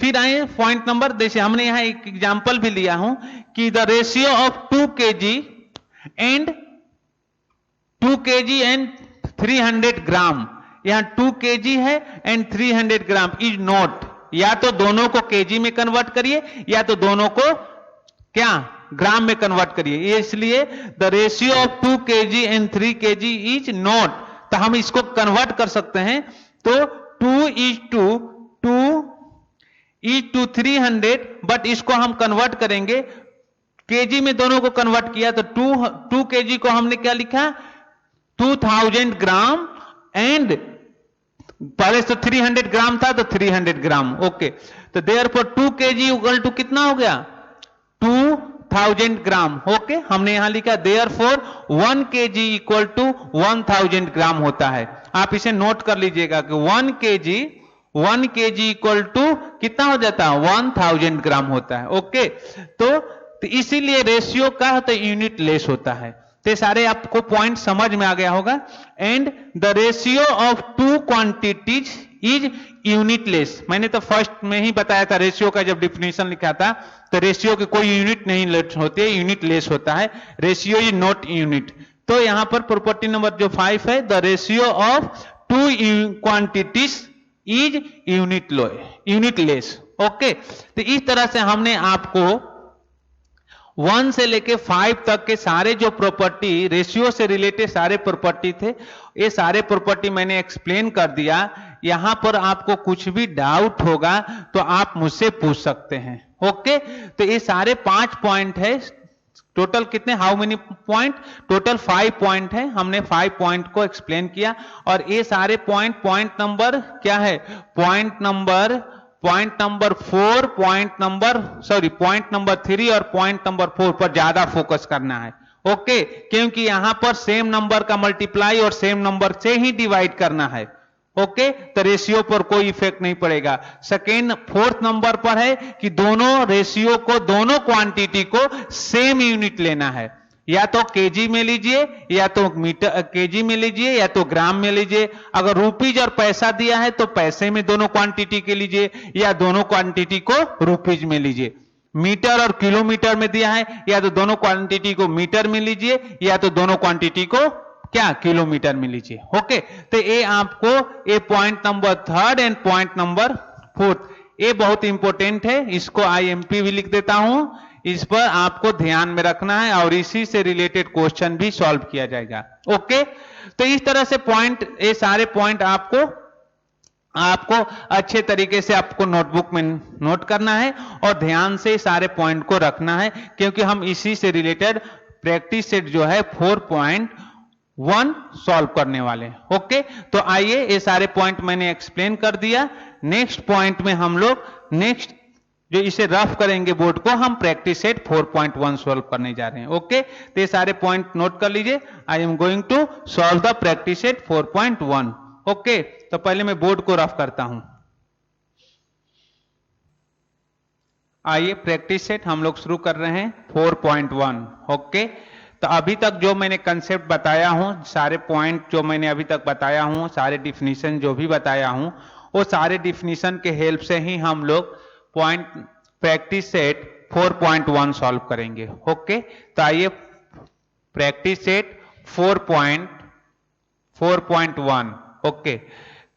फिर आए पॉइंट नंबर, जैसे हमने यहां एक एग्जांपल भी लिया हूं कि the ratio of 2 kg and 300 ग्राम, यहां 2 kg है एंड 300 ग्राम इज नॉट। या तो दोनों को केजी में कन्वर्ट करिए या तो दोनों को क्या ग्राम में कन्वर्ट करिए। इसलिए the ratio of 2 kg and 3 kg is not. तो हम इसको कन्वर्ट कर सकते हैं, तो 2:2 300, बट इसको हम कन्वर्ट करेंगे केजी में, दोनों को कन्वर्ट किया तो 2 kg को हमने क्या लिखा 2000 ग्राम एंड पहले तो 300 ग्राम था तो 300 ग्राम। ओके, तो देयरफॉर 2 kg इक्वल टू कितना हो गया 2000 ग्राम। ओके, हमने यहां लिखा देयरफॉर 1 kg इक्वल टू 1000 ग्राम होता है। आप इसे नोट कर लीजिएगा कि 1 kg इक्वल टू कितना हो जाता है 1000 ग्राम होता है। ओके, तो इसीलिए रेशियो का तो यूनिट लेस होता है। तो सारे आपको पॉइंट समझ में आ गया होगा। And the ratio of 2 quantities is unitless. मैंने तो फर्स्ट में ही बताया था, रेशियो का जब डिफिनेशन लिखा था तो रेशियो की कोई यूनिट नहीं होती है, यूनिट लेस होता है। Ratio is not unit. तो यहां पर प्रॉपर्टी नंबर जो 5 है, the ratio of 2 quantities is unitless. Okay, तो इस तरह से हमने आपको 1 से लेके 5 तक के सारे जो प्रॉपर्टी रेशियो से रिलेटेड सारे प्रॉपर्टी थे, ये सारे प्रॉपर्टी मैंने एक्सप्लेन कर दिया। यहां पर आपको कुछ भी डाउट होगा तो आप मुझसे पूछ सकते हैं। ओके, तो ये सारे 5 पॉइंट है। टोटल कितने, how many point, total 5 point है। हमने 5 पॉइंट को एक्सप्लेन किया और ये सारे पॉइंट नंबर क्या है, पॉइंट नंबर 4, पॉइंट नंबर 3 और पॉइंट नंबर 4 पर ज्यादा फोकस करना है। ओके, क्योंकि यहां पर सेम नंबर का मल्टीप्लाई और सेम नंबर से ही डिवाइड करना है। ओके, तो रेशियो पर कोई इफेक्ट नहीं पड़ेगा। सेकेंड, फोर्थ नंबर पर है कि दोनों रेशियो को, दोनों क्वांटिटी को सेम यूनिट लेना है, या तो केजी में लीजिए, या तो मीटर केजी में लीजिए, या तो ग्राम में लीजिए। अगर रुपीज और पैसा दिया है तो पैसे में दोनों क्वांटिटी के लीजिए, या दोनों क्वांटिटी को रुपीज में लीजिए। मीटर और किलोमीटर में दिया है, या तो दोनों क्वांटिटी को मीटर में लीजिए, या तो दोनों क्वांटिटी को क्या किलोमीटर में लीजिए। ओके, तो ये आपको ये point number third and point number fourth, ये बहुत इंपॉर्टेंट है, इसको आईएमपी भी लिख देता हूं, इस पर आपको ध्यान में रखना है और इसी से रिलेटेड क्वेश्चन भी सॉल्व किया जाएगा। ओके, तो इस तरह से पॉइंट, ये सारे पॉइंट आपको अच्छे तरीके से आपको नोटबुक में नोट करना है और ध्यान से सारे पॉइंट को रखना है, क्योंकि हम इसी से रिलेटेड प्रैक्टिस सेट जो है 4.1 सॉल्व करने वाले हैं। ओके, तो आइए, ये सारे पॉइंट मैंने एक्सप्लेन कर दिया। नेक्स्ट पॉइंट में हम लोग नेक्स्ट जो इसे रफ करेंगे बोर्ड को, हम प्रैक्टिस सेट 4.1 सॉल्व करने जा रहे हैं। ओके, तो ये सारे पॉइंट नोट कर लीजिए। I am going to solve the practice set 4.1। Okay, तो पहले मैं बोर्ड को रफ करता हूं। आइए, प्रैक्टिस सेट हम लोग शुरू कर रहे हैं 4.1। ओके, तो अभी तक जो मैंने कंसेप्ट बताया हूं, सारे पॉइंट जो मैंने अभी तक बताया हूं, सारे डिफिनीशन जो भी बताया हूं, वो सारे डिफिनीशन के हेल्प से ही हम लोग पॉइंट प्रैक्टिस सेट 4.1 सॉल्व करेंगे। ओके, तो आइए, प्रैक्टिस सेट 4.1। ओके,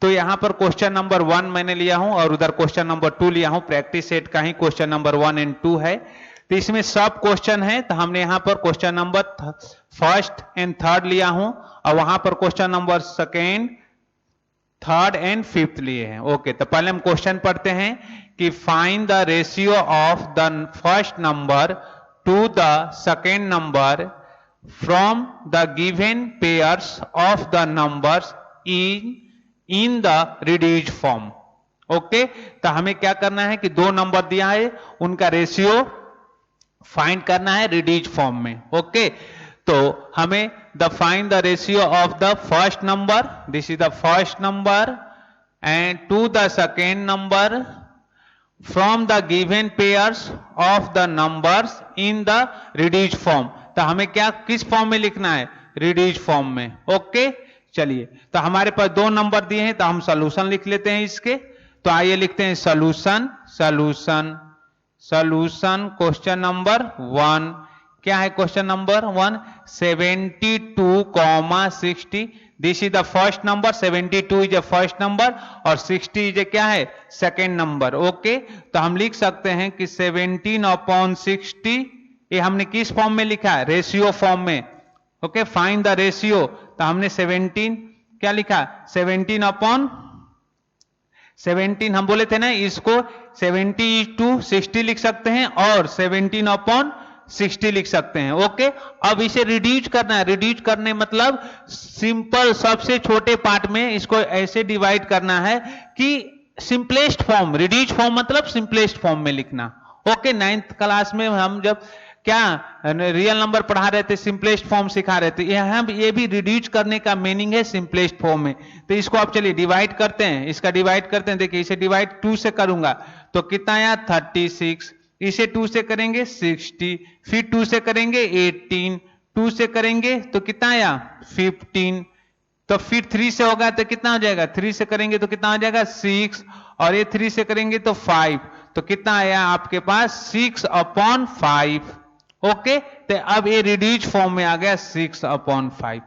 तो यहां पर क्वेश्चन नंबर 1 मैंने लिया हूं और उधर क्वेश्चन नंबर 2 लिया हूं। प्रैक्टिस सेट का ही क्वेश्चन नंबर 1 एंड 2 है, तो इसमें सब क्वेश्चन है। तो हमने यहां पर question number first and third लिया हूं और वहां पर question number second, third and fifth लिए हैं। ओके, तो पहले हम क्वेश्चन पढ़ते हैं कि find the ratio of the first number two the second number from the given pairs of the numbers in the reduced form. Okay, तो हमें क्या करना है कि दो नंबर दिया है, उनका रेशियो फाइंड करना है रिड्यूस्ड फॉर्म में। ओके, तो हमें the find the ratio of the first number, this is the first number, and to the second number from the given pairs of the numbers in the reduced form. तो हमें क्या, किस फॉर्म में लिखना है, रिड्यूस्ड फॉर्म में। ओके, चलिए, तो हमारे पास दो नंबर दिए हैं, तो हम सॉल्यूशन लिख लेते हैं इसके। तो आइए लिखते हैं solution, solution, solution question number 1। क्या है question number 1? 72,60। This is the first number, 72 is a first number और 60 इज ए क्या है, सेकेंड नंबर। ओके, तो हम लिख सकते हैं कि 17/60, ये हमने किस फॉर्म में लिखा है, रेशियो फॉर्म में। ओके, फाइंड द रेशियो, तो हमने 17 क्या लिखा, 17/17 हम बोले थे ना, इसको 70/60 लिख सकते हैं और 17/60 लिख सकते हैं। ओके, अब इसे रिड्यूस करना है। रिड्यूस करने मतलब सिंपल, सबसे छोटे पार्ट में इसको ऐसे डिवाइड करना है कि सिंपलेस्ट फॉर्म, रिड्यूस फॉर्म मतलब सिंपलेस्ट फॉर्म में लिखना। ओके, 9th क्लास में हम जब क्या रियल नंबर पढ़ा रहे थे, सिंपलेस्ट फॉर्म सिखा रहे थे, यहां ये भी रिड्यूस करने का मीनिंग है सिंपलेस्ट फॉर्म में। तो इसको आप चलिए डिवाइड करते हैं, इसका डिवाइड करते हैं। देखिए, इसे डिवाइड 2 से करूंगा तो कितना आया, 36। इसे 2 से करेंगे 60, फिर 2 से करेंगे 18, 2 से करेंगे तो कितना आया 15, तो फिर 3 से होगा तो कितना हो जाएगा, 3 से करेंगे तो कितना हो जाएगा 6, और ये 3 से करेंगे तो 5, तो कितना आया आपके पास 6/5। ओके, तो अब ये रिड्यूस फॉर्म में आ गया 6/5।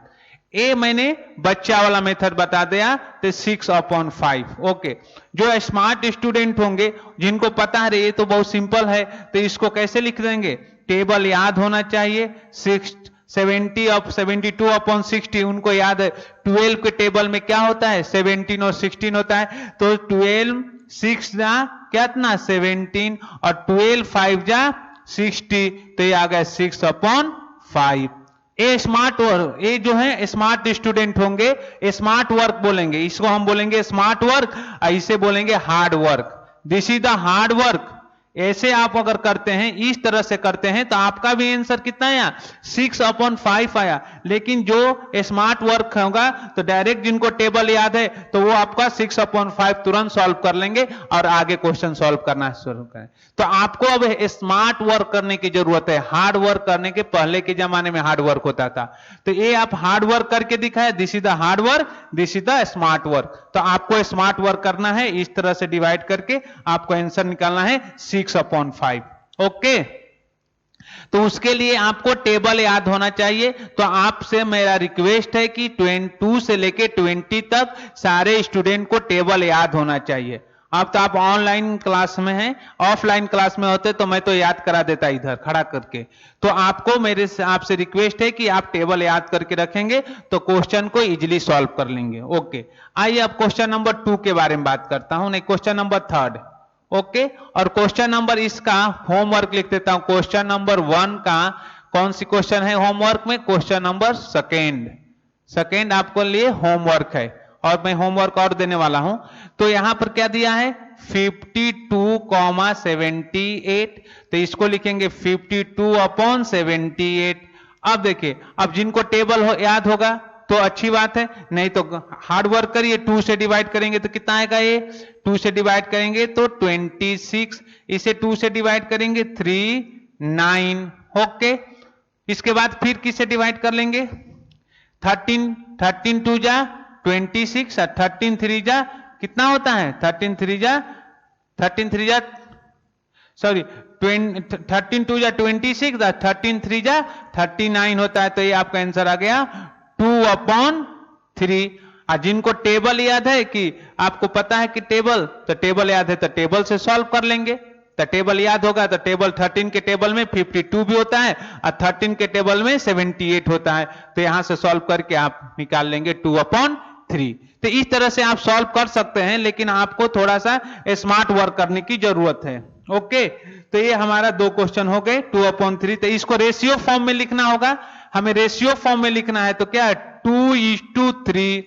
ये मैंने बच्चा वाला मेथड बता दिया, तो 6/5। ओके, जो स्मार्ट स्टूडेंट होंगे, जिनको पता है ये तो बहुत सिंपल है, तो इसको कैसे लिख देंगे, टेबल याद होना चाहिए। 72/60 उनको याद है, 12 के टेबल में क्या होता है, 17 और 16 होता है। तो 12 6 जा कितना 17 और 12 5 जा 60, तो ये आ गया 6/5। ये स्मार्ट वर्क, ये जो है स्मार्ट स्टूडेंट होंगे, स्मार्ट वर्क बोलेंगे, इसको हम बोलेंगे स्मार्ट वर्क, इसे बोलेंगे hard work. This is the hard work. ऐसे आप अगर करते हैं, इस तरह से करते हैं, तो आपका भी आंसर कितना आया 6/5 आया। लेकिन जो स्मार्ट वर्क होगा तो डायरेक्ट जिनको टेबल याद है तो वो आपका 6/5 तुरंत सॉल्व कर लेंगे और आगे क्वेश्चन सॉल्व करना शुरू करें। तो आपको अब स्मार्ट वर्क करने की जरूरत है। हार्ड वर्क करने के पहले के जमाने में हार्ड वर्क होता था, तो ये आप हार्ड वर्क करके दिखाए, this is the hard work, this is the smart work. तो आपको स्मार्ट वर्क करना है, इस तरह से डिवाइड करके आपको आंसर निकालना है 6/5। ओके, तो उसके लिए आपको टेबल याद होना चाहिए। तो आपसे मेरा रिक्वेस्ट है कि 22 से लेके 20 तक सारे स्टूडेंट को टेबल याद होना चाहिए। अब तो आप ऑनलाइन क्लास में हैं, ऑफलाइन क्लास में होते तो मैं तो याद करा देता इधर खड़ा करके। तो आपको मेरे से आपसे रिक्वेस्ट है कि आप टेबल याद करके रखेंगे तो क्वेश्चन को इजीली सॉल्व कर लेंगे। ओके, आइए अब क्वेश्चन नंबर 2 के बारे में बात करता हूं, नहीं क्वेश्चन नंबर 3। ओके, और क्वेश्चन नंबर इसका होमवर्क लिख देता हूं। क्वेश्चन नंबर 1 का कौन सी क्वेश्चन है होमवर्क में? क्वेश्चन नंबर सेकेंड आपको लिए होमवर्क है, और मैं होमवर्क और देने वाला हूं। तो यहां पर क्या दिया है? 52,78। तो इसको लिखेंगे 52/78। अब देखिए, अब जिनको टेबल याद होगा तो अच्छी बात है, नहीं तो हार्ड वर्क करिए। 2 से डिवाइड करेंगे तो कितना आएगा? ये 2 से डिवाइड करेंगे तो 26, इसे 2 से डिवाइड करेंगे 3, 9। ओके, इसके बाद फिर किससे डिवाइड कर लेंगे? 13 2 जा 26 और 13 3 जा कितना होता है? 13 3 जा 13 2 जा 26 और 13 3 जा 39 होता है। तो ये आपका आंसर आ गया 2/3। और जिनको टेबल याद है कि आपको पता है कि टेबल, तो टेबल याद है तो टेबल से सॉल्व कर लेंगे। तो टेबल याद होगा तो टेबल 13 के टेबल में 52 भी होता है और 13 के टेबल में 78 होता है। तो यहां से सॉल्व करके आप निकाल लेंगे 2/3। तो इस तरह से आप सॉल्व कर सकते हैं, लेकिन आपको थोड़ा सा स्मार्ट वर्क करने की जरूरत है। ओके, तो ये हमारा 2 क्वेश्चन हो गए 2/3। तो इसको रेशियो फॉर्म में लिखना होगा, हमें रेशियो फॉर्म में लिखना है। तो क्या है? 2:3।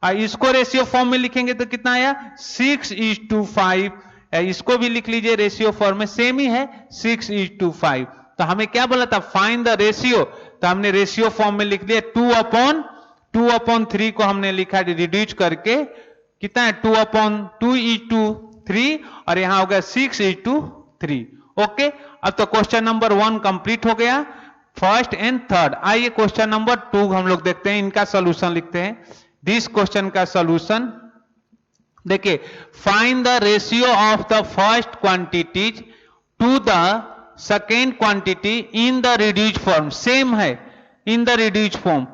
और इसको रेशियो फॉर्म में लिखेंगे तो कितना आया? 6:5। इसको भी लिख लीजिए रेशियो फॉर्म में, सेम ही है 6:5। तो हमें क्या बोला था? Find the ratio. तो हमने रेशियो फॉर्म में लिख दिया 2/3 को हमने लिखा रिड्यूस करके, कितना है? 2/2:3 और यहां हो गया 6:3। ओके, अब तो क्वेश्चन नंबर 1 कंप्लीट हो गया, फर्स्ट एंड थर्ड। आइए क्वेश्चन नंबर 2 हम लोग देखते हैं, इनका सॉल्यूशन लिखते हैं। दिस क्वेश्चन का सॉल्यूशन देखिए, find the ratio of the first quantities to the second quantity in the reduced form. Same है, इन द रिड्यूस्ड फॉर्म।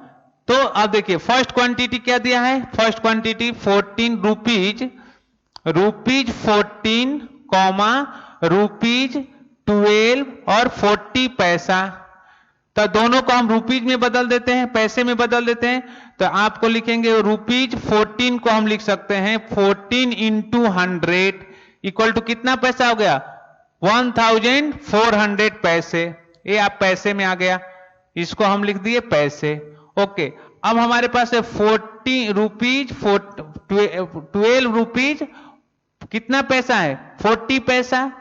तो अब देखिए, फर्स्ट क्वांटिटी क्या दिया है? फर्स्ट क्वांटिटी 14 रुपीज 14, रुपीज 12 और 40 पैसा। तो दोनों को हम रुपीज में बदल देते हैं, पैसे में बदल देते हैं। तो आपको लिखेंगे रुपीज 14 को हम लिख सकते हैं 14 इंटू 100 इक्वल टू कितना पैसा हो गया? 1400 पैसे। ये आप पैसे में आ गया, इसको हम लिख दिए पैसे। ओके, अब हमारे पास है 40 रुपीज 12 रुपीज कितना पैसा है? 40 पैसा,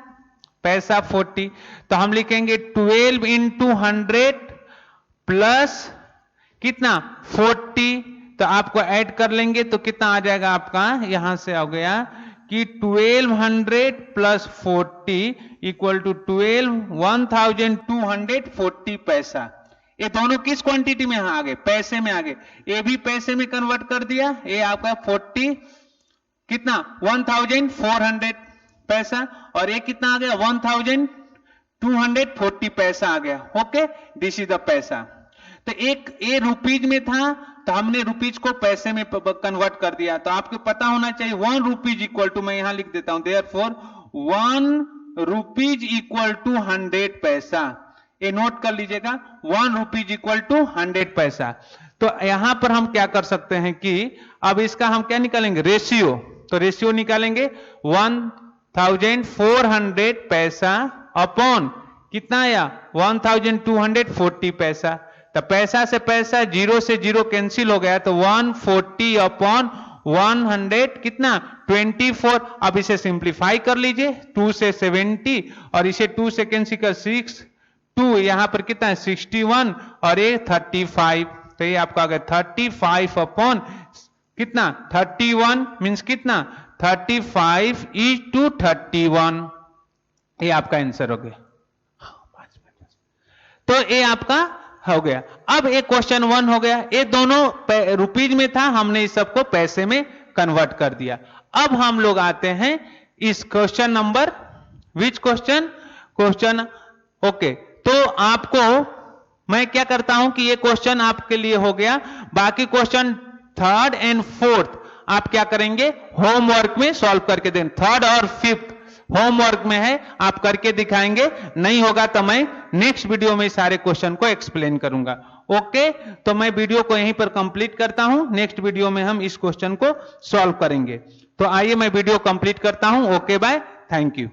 पैसा 40। तो हम लिखेंगे 12 इंटू 100 प्लस कितना? 40। तो आपको ऐड कर लेंगे तो कितना आ जाएगा आपका? यहां से आ गया कि 1200 प्लस 40 इक्वल टू 1240 पैसा। ये दोनों किस क्वांटिटी में आ गए? पैसे में आ गए। ये भी पैसे में कन्वर्ट कर दिया, ये आपका 40 कितना? 1400 पैसा, और ये कितना आ गया? 1240 पैसा आ गया। ओके, दिस इज द पैसा। तो एक ये रुपीज में था तो हमने रुपीज को पैसे में कन्वर्ट कर दिया। तो आपको पता होना चाहिए 1 रुपीज इक्वल टू, मैं यहां लिख देता हूं देयरफॉर 1 रुपीज इक्वल टू 100 पैसा। ये नोट कर लीजिएगा, 1 रुपीज इक्वल टू 100 पैसा। तो यहां पर हम क्या कर सकते हैं कि अब इसका हम क्या निकालेंगे? रेशियो। तो रेशियो निकालेंगे 1400 पैसा अपॉन कितना आया? 1240 पैसा। तो पैसा से पैसा, 0 से 0 कैंसिल हो गया, तो 140 अपॉन 100 कितना? 24। अब इसे सिंप्लीफाई कर लीजिए, 2 से 70 और इसे 2 से कैंसिल कर 6, 2 यहां पर कितना है? 61 और ये 35। तो ये आपका आ गया 35 अपॉन कितना 31 मीन्स कितना 35:31, ये आपका आंसर हो गया। तो ये आपका हो गया। अब ये क्वेश्चन 1 हो गया, ये दोनों रुपीज में था, हमने इस सबको पैसे में कन्वर्ट कर दिया। अब हम लोग आते हैं इस question number which question okay. तो आपको मैं क्या करता हूं कि ये क्वेश्चन आपके लिए हो गया, बाकी क्वेश्चन 3rd and 4th आप क्या करेंगे होमवर्क में सॉल्व करके दें। 3rd और 5th होमवर्क में है, आप करके दिखाएंगे, नहीं होगा तो मैं नेक्स्ट वीडियो में सारे क्वेश्चन को एक्सप्लेन करूंगा। ओके, तो मैं वीडियो को यहीं पर कंप्लीट करता हूं, नेक्स्ट वीडियो में हम इस क्वेश्चन को सॉल्व करेंगे। तो आइए मैं वीडियो कंप्लीट करता हूं। Okay bye, thank you.